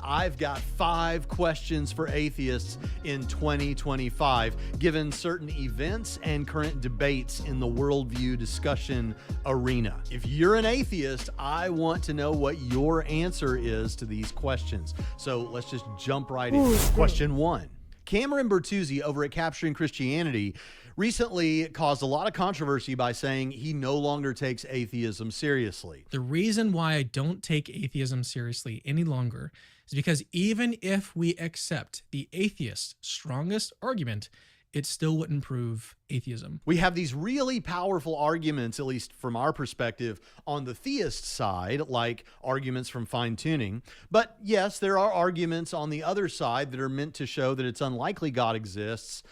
I've got 5 questions for atheists in 2025, given certain events and current debates in the worldview discussion arena. If you're an atheist, I want to know what your answer is to these questions. So let's just jump right in. Question 1. Cameron Bertuzzi over at Capturing Christianity recently caused a lot of controversy by saying he no longer takes atheism seriously. The reason why I don't take atheism seriously any longer is because even if we accept the atheist's strongest argument, it still wouldn't prove atheism. We have these really powerful arguments, at least from our perspective, on the theist side, like arguments from fine tuning. But yes, there are arguments on the other side that are meant to show that it's unlikely God exists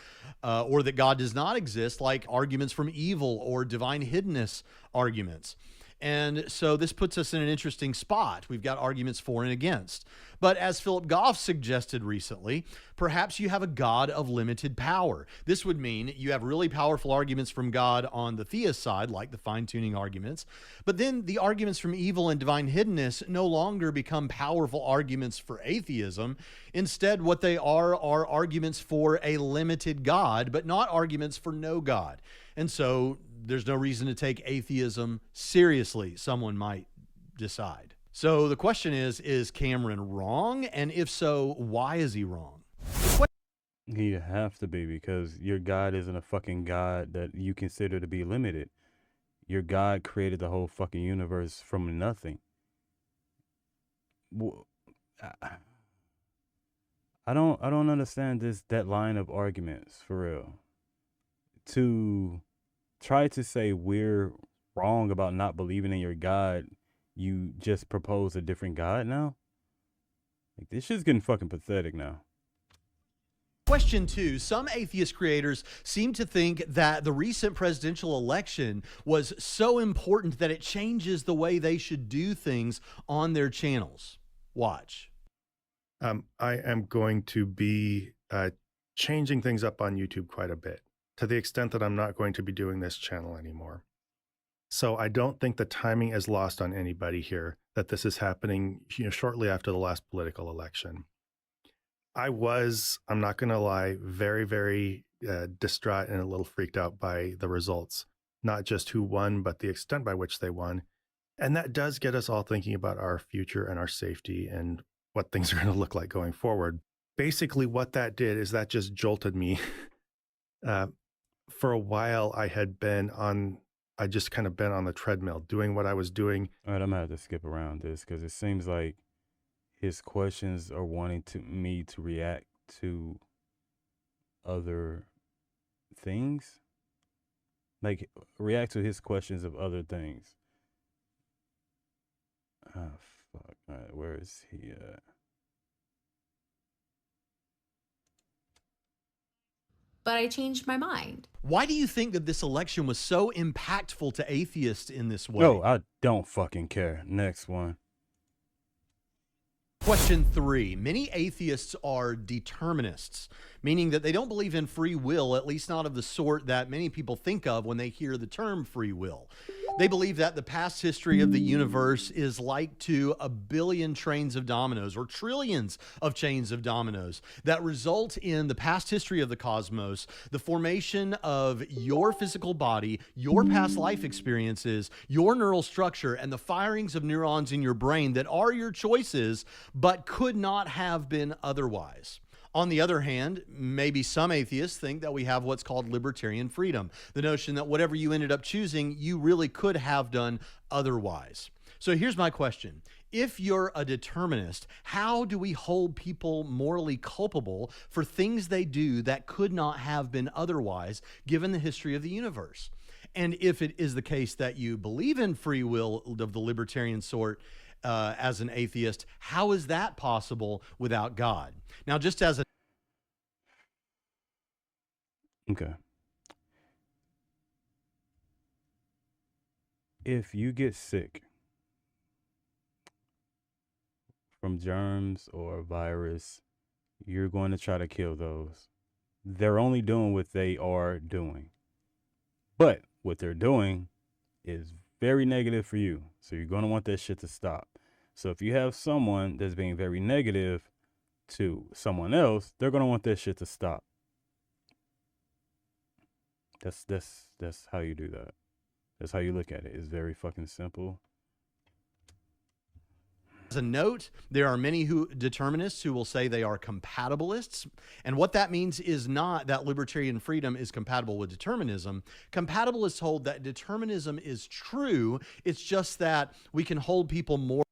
or that God does not exist, like arguments from evil or divine hiddenness arguments. And so this puts us in an interesting spot. We've got arguments for and against. But as Philip Goff suggested recently, perhaps you have a God of limited power. This would mean you have really powerful arguments from God on the theist side, like the fine-tuning arguments. But then the arguments from evil and divine hiddenness no longer become powerful arguments for atheism. Instead, what they are arguments for a limited God, but not arguments for no God. And so there's no reason to take atheism seriously, someone might decide. So the question is Cameron wrong? And if so, why is he wrong? He'd have to be, because your God isn't a fucking God that you consider to be limited. Your God created the whole fucking universe from nothing. I don't understand that line of arguments, for real. To try to say we're wrong about not believing in your God, you just propose a different God now? Like, this shit's getting fucking pathetic now. Question 2. Some atheist creators seem to think that the recent presidential election was so important that it changes the way they should do things on their channels. Watch. I am going to be changing things up on YouTube quite a bit, to the extent that I'm not going to be doing this channel anymore. So I don't think the timing is lost on anybody here, that this is happening, shortly after the last political election. I'm not going to lie, very, very distraught and a little freaked out by the results, not just who won, but the extent by which they won. And that does get us all thinking about our future and our safety and what things are going to look like going forward. Basically, what that did is that just jolted me. For a while, I just kind of been on the treadmill doing what I was doing. All right, I'm going to have to skip around this because it seems like his questions are wanting me to react to other things. Like, react to his questions of other things. Oh, fuck. All right, where is he at? But I changed my mind. Why do you think that this election was so impactful to atheists in this way? No, I don't fucking care. Next one. Question 3. Many atheists are determinists, meaning that they don't believe in free will, at least not of the sort that many people think of when they hear the term free will. They believe that the past history of the universe is like to a billion trains of dominoes or trillions of chains of dominoes that result in the past history of the cosmos, the formation of your physical body, your past life experiences, your neural structure, and the firings of neurons in your brain that are your choices, but could not have been otherwise. On the other hand, maybe some atheists think that we have what's called libertarian freedom, the notion that whatever you ended up choosing, you really could have done otherwise. So here's my question. If you're a determinist, how do we hold people morally culpable for things they do that could not have been otherwise, given the history of the universe? And if it is the case that you believe in free will of the libertarian sort, as an atheist, how is that possible without God? Now, just as a... Okay. If you get sick from germs or a virus, you're going to try to kill those. They're only doing what they are doing. But what they're doing is very negative for you. So you're going to want that shit to stop. So if you have someone that's being very negative to someone else, they're gonna want that shit to stop. That's how you do that. That's how you look at it. It's very fucking simple. As a note, there are many determinists who will say they are compatibilists. And what that means is not that libertarian freedom is compatible with determinism. Compatibilists hold that determinism is true. It's just that we can hold people more.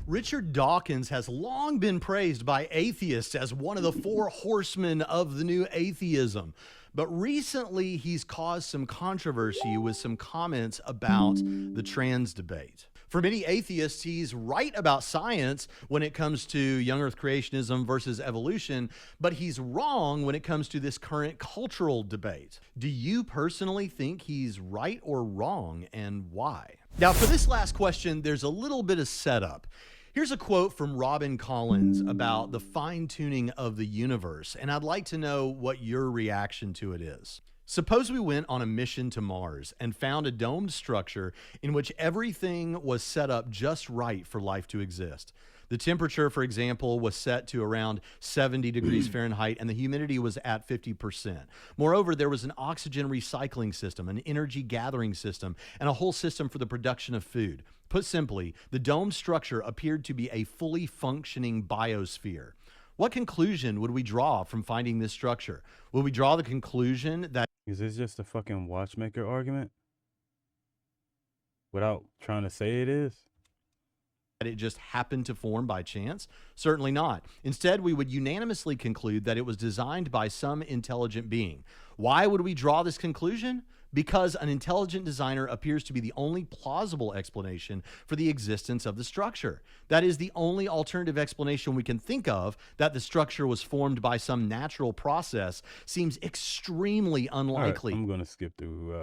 Richard Dawkins has long been praised by atheists as one of the four horsemen of the new atheism. But recently, he's caused some controversy with some comments about the trans debate. For many atheists, he's right about science when it comes to young earth creationism versus evolution, but he's wrong when it comes to this current cultural debate. Do you personally think he's right or wrong, and why? Now, for this last question, there's a little bit of setup. Here's a quote from Robin Collins about the fine-tuning of the universe, and I'd like to know what your reaction to it is. Suppose we went on a mission to Mars and found a domed structure in which everything was set up just right for life to exist. The temperature, for example, was set to around 70 degrees Fahrenheit, and the humidity was at 50%. Moreover, there was an oxygen recycling system, an energy gathering system, and a whole system for the production of food. Put simply, the dome structure appeared to be a fully functioning biosphere. What conclusion would we draw from finding this structure? Would we draw the conclusion that Is this just a fucking watchmaker argument? Without trying to say it is? it just happened to form by chance? Certainly not. Instead, we would unanimously conclude that it was designed by some intelligent being. Why would we draw this conclusion? Because an intelligent designer appears to be the only plausible explanation for the existence of the structure. That is the only alternative explanation we can think of, that the structure was formed by some natural process, seems extremely unlikely. All right, I'm going to skip through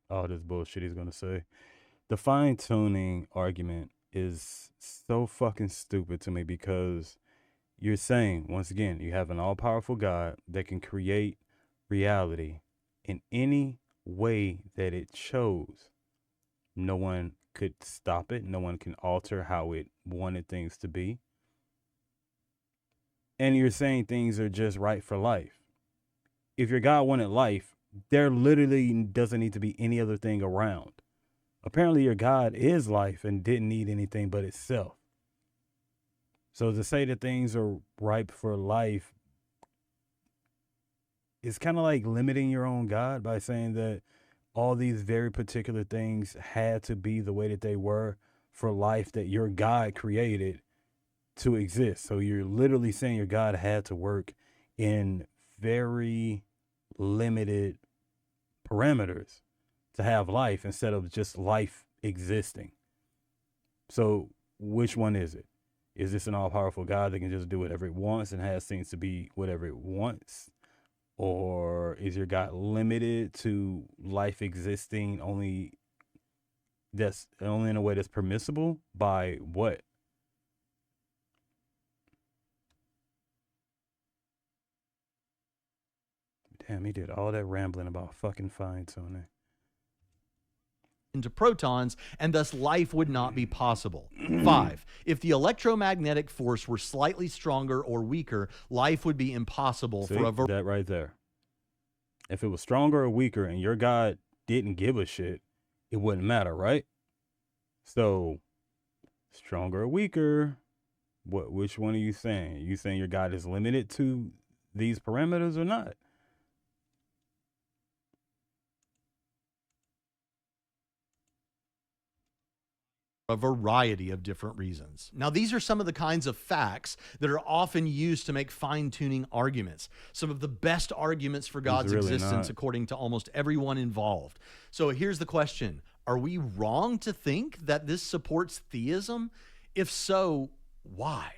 all this bullshit he's going to say. The fine-tuning argument is so fucking stupid to me, because you're saying, once again, you have an all-powerful God that can create reality in any way that it chose. No one could stop it. No one can alter how it wanted things to be. And you're saying things are just right for life. If your God wanted life, there literally doesn't need to be any other thing around. Apparently your God is life and didn't need anything but itself. So to say that things are ripe for life is kind of like limiting your own God by saying that all these very particular things had to be the way that they were for life that your God created to exist. So you're literally saying your God had to work in very limited parameters to have life instead of just life existing. So which one is it? Is this an all-powerful God that can just do whatever it wants and has things to be whatever it wants? Or is your God limited to life existing only in a way that's permissible by what? Damn, he did all that rambling about fucking fine-tuning into protons, and thus life would not be possible. 5, if the electromagnetic force were slightly stronger or weaker, life would be impossible. See, for a that right there. If it was stronger or weaker and your God didn't give a shit, it wouldn't matter, right? So, stronger or weaker, which one are you saying? Are you saying your God is limited to these parameters or not? a variety of different reasons. Now, these are some of the kinds of facts that are often used to make fine-tuning arguments. Some of the best arguments for God's really existence, not. according to almost everyone involved. So here's the question. Are we wrong to think that this supports theism? If so, why?